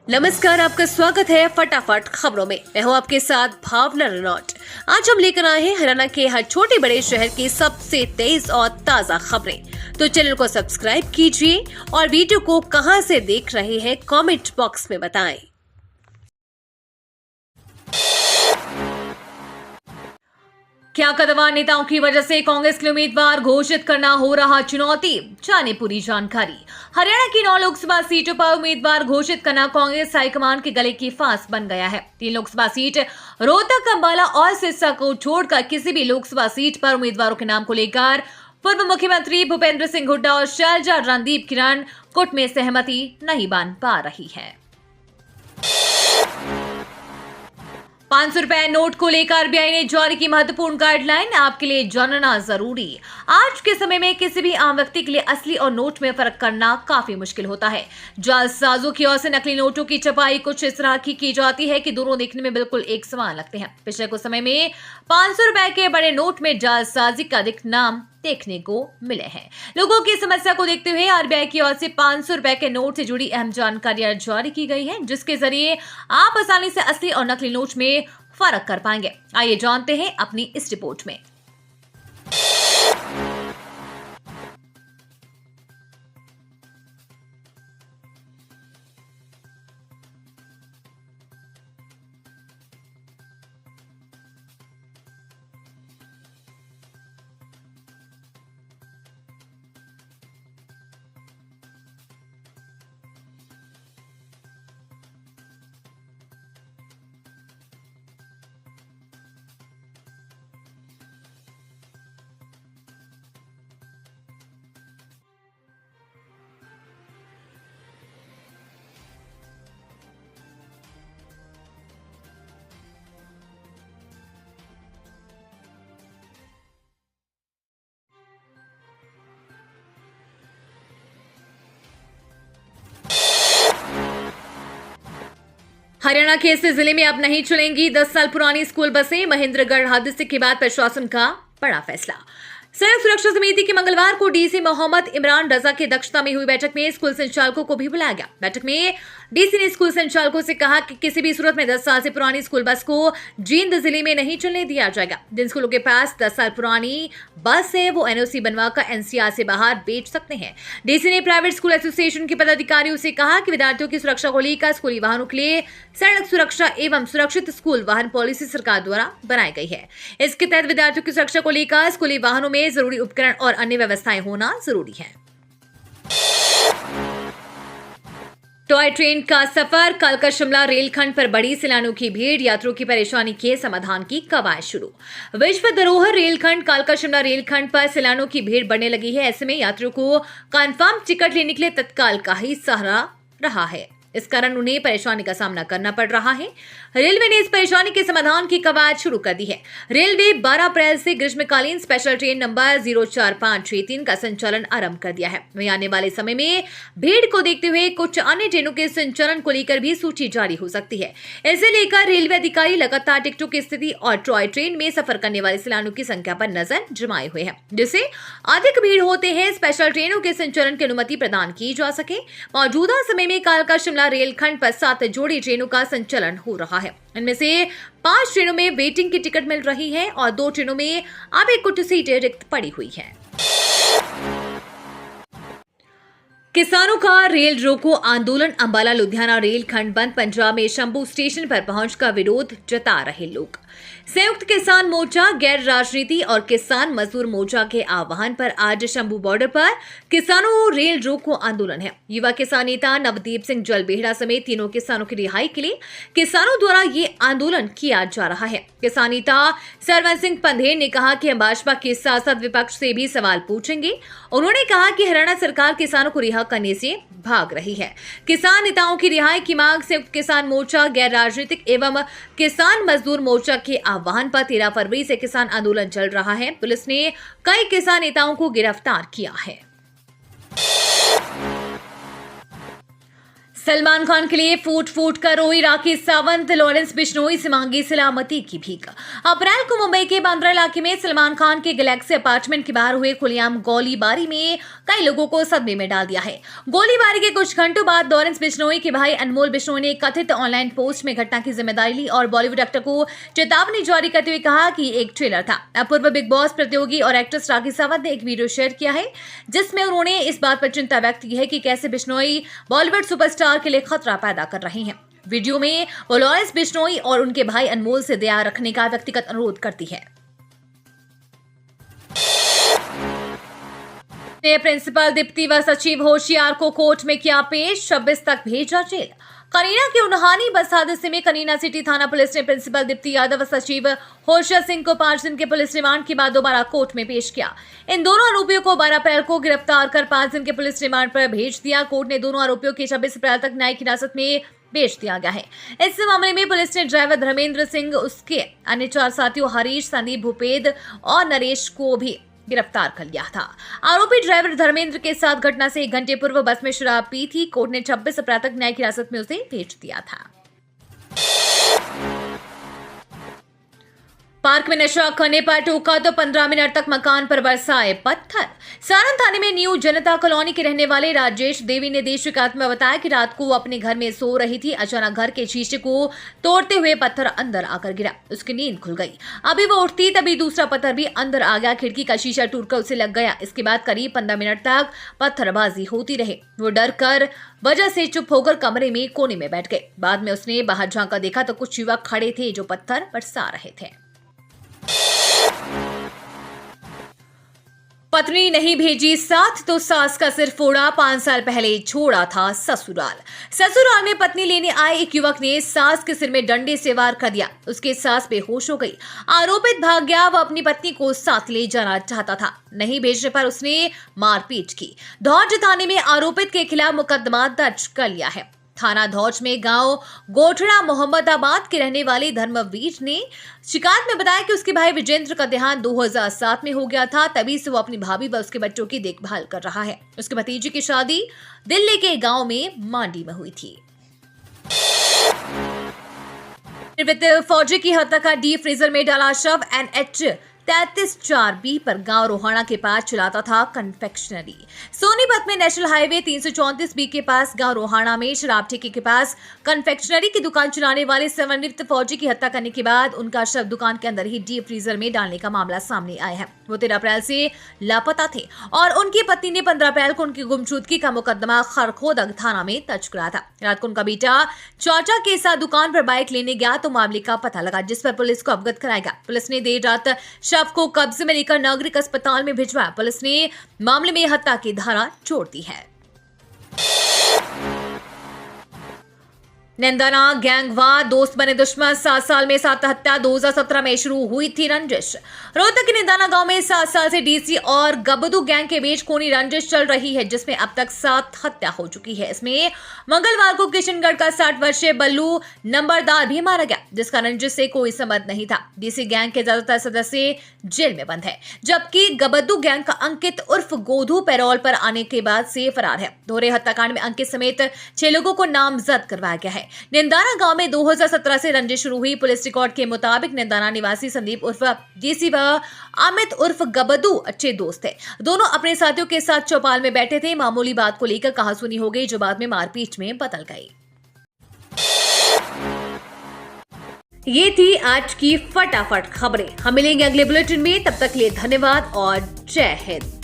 नमस्कार, आपका स्वागत है फटाफट खबरों में। मैं हूं आपके साथ भावना रनौट। आज हम लेकर आए हैं हरियाणा के हर छोटे बड़े शहर की सबसे तेज और ताजा खबरें। तो चैनल को सब्सक्राइब कीजिए और वीडियो को कहां से देख रहे हैं कमेंट बॉक्स में बताएं। क्या कद्दावर नेताओं की वजह से कांग्रेस के उम्मीदवार घोषित करना हो रहा चुनौती, जाने पूरी जानकारी। हरियाणा की 9 लोकसभा सीटों पर उम्मीदवार घोषित करना कांग्रेस हाईकमान के गले की फांस बन गया है। 3 लोकसभा सीट रोहतक, अंबाला और सिरसा को छोड़कर किसी भी लोकसभा सीट पर उम्मीदवारों के नाम को लेकर पूर्व मुख्यमंत्री भूपेंद्र सिंह हुड्डा और शैलजा रणदीप किरण गुट में सहमति नहीं बन पा रही है। 500 रुपए नोट को लेकर आरबीआई ने जारी की महत्वपूर्ण गाइडलाइन, आपके लिए जानना जरूरी। आज के समय में किसी भी आम व्यक्ति के लिए असली और नोट में फर्क करना काफी मुश्किल होता है। जालसाजों की ओर से नकली नोटों की छपाई कुछ इस तरह की जाती है कि दोनों देखने में बिल्कुल एक समान लगते हैं। पिछले कुछ समय में 500 रुपए के बड़े नोट में जालसाजी का अधिक नाम देखने को मिले हैं। लोगों की समस्या को देखते हुए आरबीआई की ओर से 500 रुपए के नोट से जुड़ी अहम जानकारियां जारी की गई है, जिसके जरिए आप आसानी से असली और नकली नोट में फर्क कर पाएंगे। आइए जानते हैं अपनी इस रिपोर्ट में। हरियाणा के ऐसे जिले में अब नहीं चलेंगी 10 साल पुरानी स्कूल बसें, महेंद्रगढ़ हादसे के बाद प्रशासन का बड़ा फैसला। सड़क सुरक्षा समिति की मंगलवार को डीसी मोहम्मद इमरान रजा की अध्यक्षता में हुई बैठक में स्कूल संचालकों को भी बुलाया गया। बैठक में डीसी ने स्कूल संचालकों से कहा कि किसी भी सूरत में 10 साल से पुरानी स्कूल बस को जींद जिले में नहीं चलने दिया जाएगा। जिन स्कूलों के पास 10 साल पुरानी बस है वो एनओसी बनवाकर एनसीआर से बाहर बेच सकते हैं। डीसी ने प्राइवेट स्कूल एसोसिएशन के पदाधिकारियों से कहा कि विद्यार्थियों की सुरक्षा को लेकर स्कूली वाहनों के लिए सड़क सुरक्षा एवं सुरक्षित स्कूल वाहन पॉलिसी सरकार द्वारा बनाई गई है। इसके तहत विद्यार्थियों की सुरक्षा को लेकर स्कूली वाहनों में जरूरी उपकरण और अन्य व्यवस्थाएं होना जरूरी है। टॉय ट्रेन का सफर, कालका शिमला रेलखंड पर बड़ी सैलानियों की भीड़, यात्रियों की परेशानी के समाधान की कवायद शुरू। विश्व धरोहर रेलखंड कालका शिमला रेलखंड पर सैलानियों की भीड़ बढ़ने लगी है। ऐसे में यात्रियों को कंफर्म टिकट लेने के लिए तत्काल का ही सहारा रहा है। इस कारण उन्हें परेशानी का सामना करना पड़ रहा है। रेलवे ने इस परेशानी के समाधान की कवायद शुरू कर दी है। रेलवे 12 अप्रैल से ग्रीष्मकालीन स्पेशल ट्रेन नंबर 04563 का संचालन आरंभ कर दिया है। वहीं आने वाले समय में भीड़ को देखते हुए कुछ अन्य ट्रेनों के संचालन को लेकर भी सूची जारी हो सकती है। इसे लेकर रेलवे अधिकारी लगातार टिकटों की स्थिति और टॉय ट्रेन में सफर करने वाले सैलानियों की संख्या पर नजर जमाए हुए हैं, जिससे अधिक भीड़ होते हैं स्पेशल ट्रेनों के संचालन की अनुमति प्रदान की जा सके। मौजूदा समय में कालका शिमला रेलखंड पर 7 जोड़ी ट्रेनों का संचालन हो रहा है। इनमें से 5 ट्रेनों में वेटिंग की टिकट मिल रही है और 2 ट्रेनों में अभी कुछ सीटें रिक्त पड़ी हुई हैं। किसानों का रेल रोको आंदोलन, अंबाला लुधियाना रेलखंड बंद, पंजाब में शंभू स्टेशन पर पहुंचकर विरोध जता रहे लोग। संयुक्त किसान मोर्चा, गैर राजनीति और किसान मजदूर मोर्चा के आह्वान पर आज शंभू बॉर्डर पर किसानों रेल रोको आंदोलन है। युवा किसान नेता नवदीप सिंह जलबेहड़ा समेत तीनों किसानों की रिहाई के लिए किसानों द्वारा ये आंदोलन किया जा रहा है। किसान नेता सरवन सिंह पंधेर ने कहा कि हम भाजपा के साथ साथ विपक्ष से भी सवाल पूछेंगे। उन्होंने कहा कि हरियाणा सरकार किसानों को रिहा करने से भाग रही है। किसान नेताओं की रिहाई की मांग संयुक्त किसान मोर्चा, गैर राजनीतिक एवं किसान मजदूर मोर्चा के आह्वान पर 13 फरवरी से किसान आंदोलन चल रहा है। पुलिस ने कई किसान नेताओं को गिरफ्तार किया है। सलमान खान के लिए फूट फूट कर रोई राखी सावंत, लॉरेंस बिश्नोई से मांगी सलामती की भीख। अप्रैल को मुंबई के बांद्रा इलाके में सलमान खान के गैलेक्सी अपार्टमेंट के बाहर हुए खुलेआम गोलीबारी में कई लोगों को सदमे में डाल दिया है। गोलीबारी के कुछ घंटों बाद लॉरेंस बिश्नोई के भाई अनमोल बिश्नोई ने कथित ऑनलाइन पोस्ट में घटना की जिम्मेदारी ली और बॉलीवुड एक्टर को चेतावनी जारी करते हुए कहा कि एक ट्रेलर था। पूर्व बिग बॉस प्रतियोगी और एक्ट्रेस राखी सावंत ने एक वीडियो शेयर किया है जिसमें उन्होंने इस बात पर चिंता व्यक्त की है कि कैसे बिश्नोई बॉलीवुड सुपरस्टार के लिए खतरा पैदा कर रही हैं। वीडियो में वो लॉरेंस बिश्नोई और उनके भाई अनमोल से दया रखने का व्यक्तिगत अनुरोध करती है। प्रिंसिपल दीप्ति व सचिव होशियार को कोर्ट में किया पेश, 26 तक भेजा जेल। करीना के उन्हानी बस हादसे में करीना सिटी थाना पुलिस ने प्रिंसिपल दीप्ति यादव व सचिव होशियार सिंह को 5 दिन के पुलिस रिमांड के बाद दोबारा कोर्ट में पेश किया। इन दोनों आरोपियों को 12 अप्रैल को गिरफ्तार कर 5 दिन के पुलिस रिमांड पर भेज दिया। कोर्ट ने दोनों आरोपियों की 26 अप्रैल तक न्यायिक हिरासत में भेज दिया गया है। इस मामले में पुलिस ने ड्राइवर धर्मेंद्र सिंह, उसके अन्य 4 साथियों हरीश, संदीप, भूपेद और नरेश को भी गिरफ्तार कर लिया था। आरोपी ड्राइवर धर्मेंद्र के साथ घटना से 1 घंटे पूर्व बस में शराब पी थी। कोर्ट ने 26 अप्रैल तक न्यायिक हिरासत में उसे भेज दिया था। पार्क में नशा करने पर टोका तो 15 मिनट तक मकान पर बरसाए पत्थर। सारण थाने में न्यू जनता कॉलोनी के रहने वाले राजेश देवी ने देश शिकायत में बताया कि रात को वो अपने घर में सो रही थी। अचानक घर के शीशे को तोड़ते हुए पत्थर अंदर आकर गिरा। उसकी नींद खुल गई। अभी वो उठती तभी दूसरा पत्थर भी अंदर आ गया। खिड़की का शीशा टूटकर उसे लग गया। इसके बाद करीब 15 मिनट तक पत्थरबाजी होती रही। वो डर कर वजह से चुप होकर कमरे में कोने में बैठ गए। बाद में उसने बाहर झांका देखा तो कुछ युवक खड़े थे जो पत्थर बरसा रहे थे। पत्नी नहीं भेजी साथ तो सास का सिर फोड़ा, 5 साल पहले छोड़ा था ससुराल। ससुराल में पत्नी लेने आए एक युवक ने सास के सिर में डंडे से वार कर दिया। उसके सास बेहोश हो गई। आरोपित भाग गया। वह अपनी पत्नी को साथ ले जाना चाहता था। नहीं भेजने पर उसने मारपीट की। धौज थाने में आरोपित के खिलाफ मुकदमा दर्ज कर लिया है। थाना धौज में गांव गोठड़ा मोहम्मदाबाद के रहने वाले धर्मवीर ने शिकायत में बताया कि उसके भाई विजेंद्र का देहांत 2007 में हो गया था। तभी से वो अपनी भाभी व उसके बच्चों की देखभाल कर रहा है। उसके भतीजे की शादी दिल्ली के गांव में मांडी में हुई थी। फौजी की हत्या का डीप फ्रीजर में डाला शव। NH 33-4B पर गांव रोहाना के पास चलाता था कन्फेक्शनरी। सोनीपत में नेशनल हाईवे 334B के पास गांव रोहाना में शराब ठेके के पास कन्फेक्शनरी की दुकान चलाने वाले सेवानिवृत्त फौजी की हत्या करने के बाद उनका शव दुकान के अंदर ही डीप फ्रीजर में डालने का मामला सामने आया है। वो 13 अप्रैल से लापता थे और उनकी पत्नी ने 15 अप्रैल को उनकी गुमशुदगी का मुकदमा खरखोदग थाना में दर्ज कराया था। रात को उनका बेटा चाचा के साथ दुकान पर बाइक लेने गया तो मामले का पता लगा, जिस पर पुलिस को अवगत कराया गया। पुलिस ने देर रात शव को कब्जे में लेकर नागरिक अस्पताल में भिजवाया। पुलिस ने मामले में हत्या की धारा जोड़ दी है। निंदाना गैंगवार, दोस्त बने दुश्मन, 7 साल में 7 हत्या। 2017 में शुरू हुई थी रंजिश। रोहतक के निंदाना गांव में 7 साल से डीसी और गबदू गैंग के बीच खूनी रंजिश चल रही है, जिसमें अब तक 7 हत्या हो चुकी है। इसमें मंगलवार को किशनगढ़ का 60 वर्षीय बल्लू नंबरदार भी मारा गया, जिसका रंजिश से कोई संबंध नहीं था। डीसी गैंग के ज्यादातर सदस्य जेल में बंद है, जबकि गबदू गैंग का अंकित उर्फ गोधू पैरोल पर आने के बाद से फरार है। दोहरे हत्याकांड में अंकित समेत 6 लोगों को नामजद करवाया गया है। निंदाना गांव में 2017 से रंजिश शुरू हुई। पुलिस रिकॉर्ड के मुताबिक निंदाना निवासी संदीप उर्फ डीसी व अमित उर्फ गबदू अच्छे दोस्त थे। दोनों अपने साथियों के साथ चौपाल में बैठे थे। मामूली बात को लेकर कहासुनी हो गई, जो बाद में मारपीट में बदल गई। ये थी आज की फटाफट खबरें। हम मिलेंगे अगले बुलेटिन में। तब तक के लिए धन्यवाद और जय हिंद।